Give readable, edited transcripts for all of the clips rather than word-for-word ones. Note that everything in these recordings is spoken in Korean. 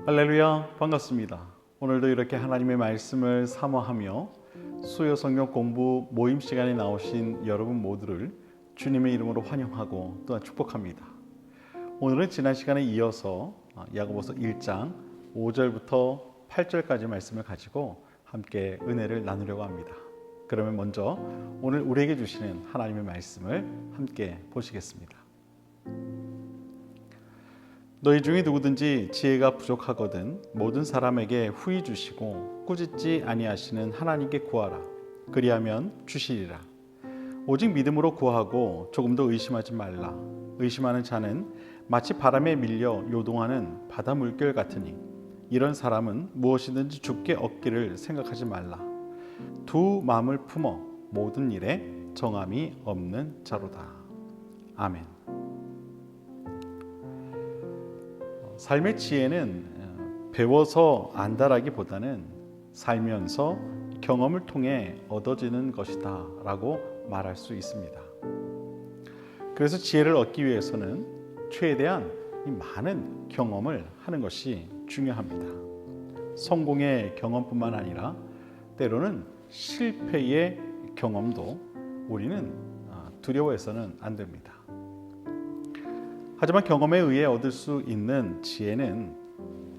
할렐루야, 반갑습니다. 오늘도 이렇게 하나님의 말씀을 사모하며 수요 성경 공부 모임 시간에 나오신 여러분 모두를 주님의 이름으로 환영하고 또한 축복합니다. 오늘은 지난 시간에 이어서 야고보서 1장 5절부터 8절까지 말씀을 가지고 함께 은혜를 나누려고 합니다. 그러면 먼저 오늘 우리에게 주시는 하나님의 말씀을 함께 보시겠습니다. 너희 중에 누구든지 지혜가 부족하거든 모든 사람에게 후히 주시고 꾸짖지 아니하시는 하나님께 구하라. 그리하면 주시리라. 오직 믿음으로 구하고 조금도 의심하지 말라. 의심하는 자는 마치 바람에 밀려 요동하는 바다 물결 같으니 이런 사람은 무엇이든지 주께 얻기를 생각하지 말라. 두 마음을 품어 모든 일에 정함이 없는 자로다. 아멘. 삶의 지혜는 배워서 안다라기보다는 살면서 경험을 통해 얻어지는 것이다 라고 말할 수 있습니다. 그래서 지혜를 얻기 위해서는 최대한 많은 경험을 하는 것이 중요합니다. 성공의 경험뿐만 아니라 때로는 실패의 경험도 우리는 두려워해서는 안 됩니다. 하지만 경험에 의해 얻을 수 있는 지혜는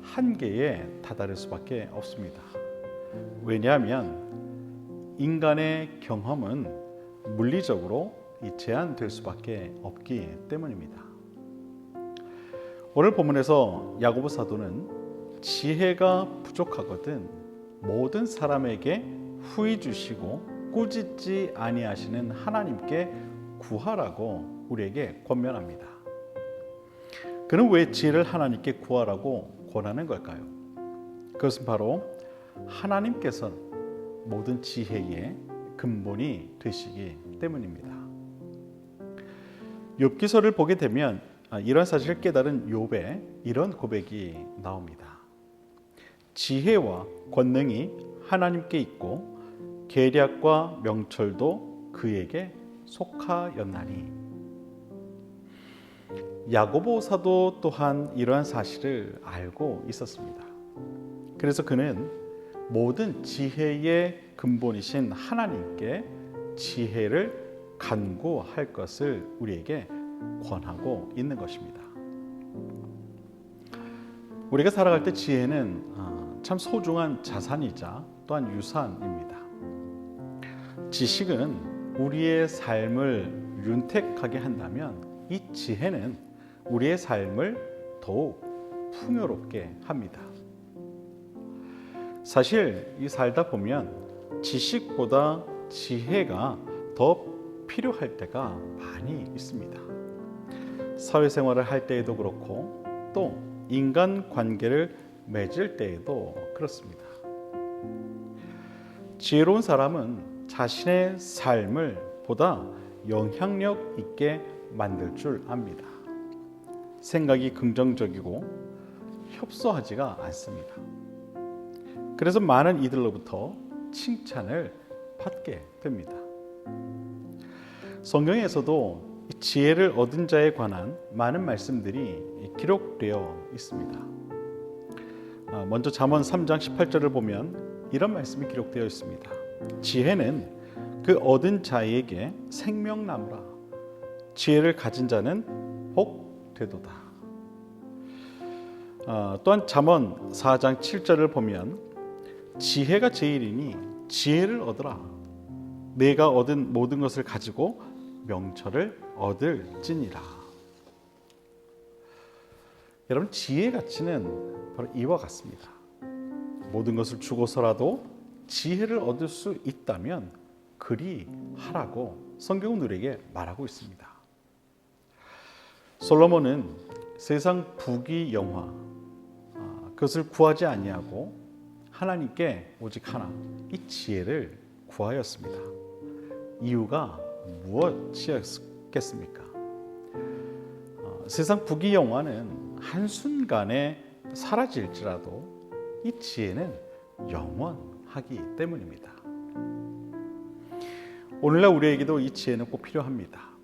한계에 다다를 수밖에 없습니다. 왜냐하면 인간의 경험은 물리적으로 제한될 수밖에 없기 때문입니다. 오늘 본문에서 야고보 사도는 지혜가 부족하거든 모든 사람에게 후히 주시고 꾸짖지 아니하시는 하나님께 구하라고 우리에게 권면합니다. 그는 왜 지혜를 하나님께 구하라고 권하는 걸까요? 그것은 바로 하나님께서 모든 지혜의 근본이 되시기 때문입니다. 욥기서를 보게 되면 이런 사실을 깨달은 욥의 이런 고백이 나옵니다. 지혜와 권능이 하나님께 있고 계략과 명철도 그에게 속하였나니. 야고보 사도 또한 이러한 사실을 알고 있었습니다. 그래서 그는 모든 지혜의 근본이신 하나님께 지혜를 간구할 것을 우리에게 권하고 있는 것입니다. 우리가 살아갈 때 지혜는 참 소중한 자산이자 또한 유산입니다. 지식은 우리의 삶을 윤택하게 한다면 이 지혜는 우리의 삶을 더욱 풍요롭게 합니다. 사실 이 살다 보면 지식보다 지혜가 더 필요할 때가 많이 있습니다. 사회생활을 할 때에도 그렇고 또 인간관계를 맺을 때에도 그렇습니다. 지혜로운 사람은 자신의 삶을 보다 영향력 있게 만들 줄 압니다. 생각이 긍정적이고 협소하지가 않습니다. 그래서 많은 이들로부터 칭찬을 받게 됩니다. 성경에서도 지혜를 얻은 자에 관한 많은 말씀들이 기록되어 있습니다. 먼저 잠언 3장 18절을 보면 이런 말씀이 기록되어 있습니다. 지혜는 그 얻은 자에게 생명나무라. 지혜를 가진 자는 복 되도다. 또한 잠언 4장 7절을 보면 지혜가 제일이니 지혜를 얻으라. 내가 얻은 모든 것을 가지고 명철을 얻을지니라. 여러분, 지혜의 가치는 바로 이와 같습니다. 모든 것을 주고서라도 지혜를 얻을 수 있다면 그리 하라고 성경은 우리에게 말하고 있습니다. 솔로몬은 세상 부귀영화 그것을 구하지 아니하고 하나님께 오직 하나 이 지혜를 구하였습니다. 이유가 무엇이었겠습니까? 세상 부귀영화는 한순간에 사라질지라도 이 지혜는 영원하기 때문입니다. 오늘날 우리에게도 이 지혜는 꼭 필요합니다.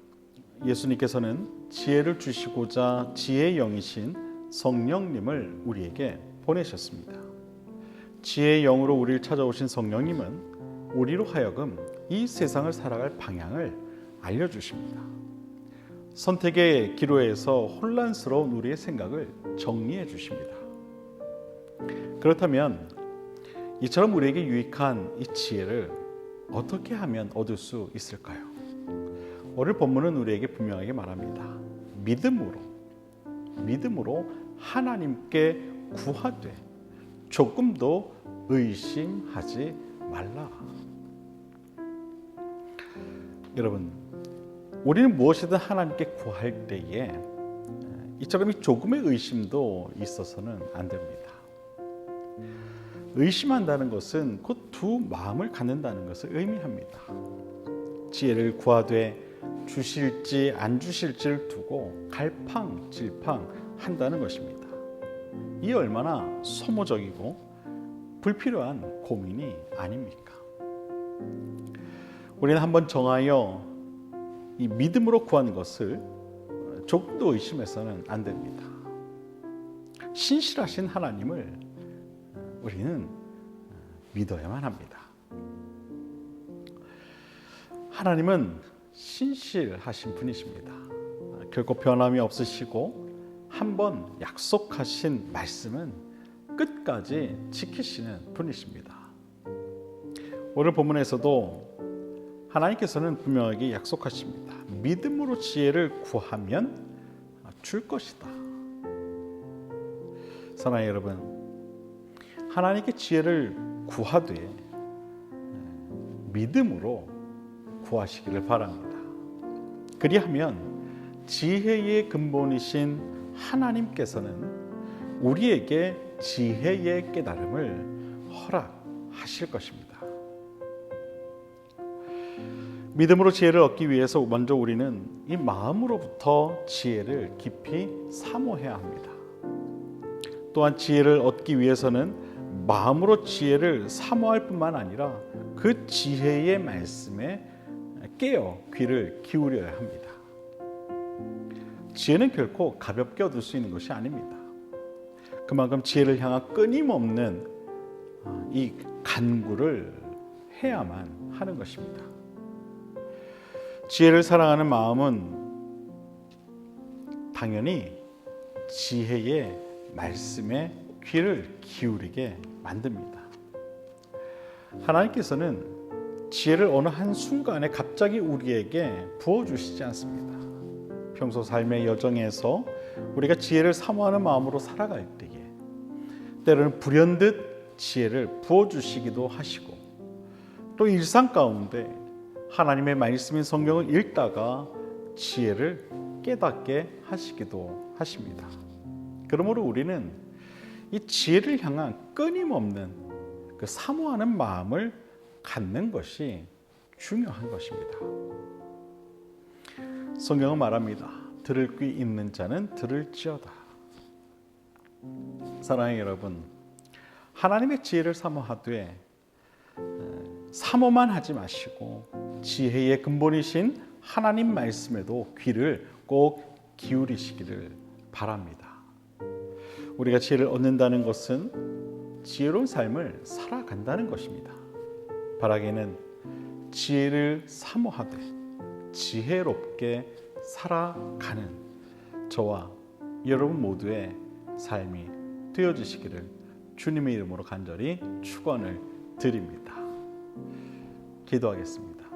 예수님께서는 지혜를 주시고자 지혜의 영이신 성령님을 우리에게 보내셨습니다. 지혜의 영으로 우리를 찾아오신 성령님은 우리로 하여금 이 세상을 살아갈 방향을 알려주십니다. 선택의 기로에서 혼란스러운 우리의 생각을 정리해 주십니다. 그렇다면 이처럼 우리에게 유익한 이 지혜를 어떻게 하면 얻을 수 있을까요? 오늘 본문은 우리에게 분명하게 말합니다. 믿음으로 하나님께 구하되 조금도 의심하지 말라. 여러분, 우리는 무엇이든 하나님께 구할 때에 이처럼 이 조금의 의심도 있어서는 안 됩니다. 의심한다는 것은 곧 두 마음을 갖는다는 것을 의미합니다. 지혜를 구하되 주실지 안 주실지를 두고 갈팡질팡 한다는 것입니다. 이 얼마나 소모적이고 불필요한 고민이 아닙니까? 우리는 한번 정하여 이 믿음으로 구하는 것을 조금도 의심해서는 안 됩니다. 신실하신 하나님을 우리는 믿어야만 합니다. 하나님은 신실하신 분이십니다. 결코 변함이 없으시고 한번 약속하신 말씀은 끝까지 지키시는 분이십니다. 오늘 본문에서도 하나님께서는 분명하게 약속하십니다. 믿음으로 지혜를 구하면 줄 것이다. 사랑하는 여러분, 하나님께 지혜를 구하되 믿음으로 구하시기를 바랍니다. 그리하면 지혜의 근본이신 하나님께서는 우리에게 지혜의 깨달음을 허락하실 것입니다. 믿음으로 지혜를 얻기 위해서 먼저 우리는 이 마음으로부터 지혜를 깊이 사모해야 합니다. 또한 지혜를 얻기 위해서는 마음으로 지혜를 사모할 뿐만 아니라 그 지혜의 말씀에 깨어 귀를 기울여야 합니다. 지혜는 결코 가볍게 얻을 수 있는 것이 아닙니다. 그만큼 지혜를 향한 끊임없는 이 간구를 해야만 하는 것입니다. 지혜를 사랑하는 마음은 당연히 지혜의 말씀에 귀를 기울이게 만듭니다. 하나님께서는 지혜를 어느 한순간에 갑자기 우리에게 부어주시지 않습니다. 평소 삶의 여정에서 우리가 지혜를 사모하는 마음으로 살아갈 때에 때로는 불현듯 지혜를 부어주시기도 하시고 또 일상 가운데 하나님의 말씀인 성경을 읽다가 지혜를 깨닫게 하시기도 하십니다. 그러므로 우리는 이 지혜를 향한 끊임없는 그 사모하는 마음을 갖는 것이 중요한 것입니다. 성경은 말합니다. 들을 귀 있는 자는 들을지어다. 사랑하는 여러분, 하나님의 지혜를 사모하되 사모만 하지 마시고 지혜의 근본이신 하나님 말씀에도 귀를 꼭 기울이시기를 바랍니다. 우리가 지혜를 얻는다는 것은 지혜로운 삶을 살아간다는 것입니다. 바라기는 지혜를 사모하되 지혜롭게 살아가는 저와 여러분 모두의 삶이 되어주시기를 주님의 이름으로 간절히 축원을 드립니다. 기도하겠습니다.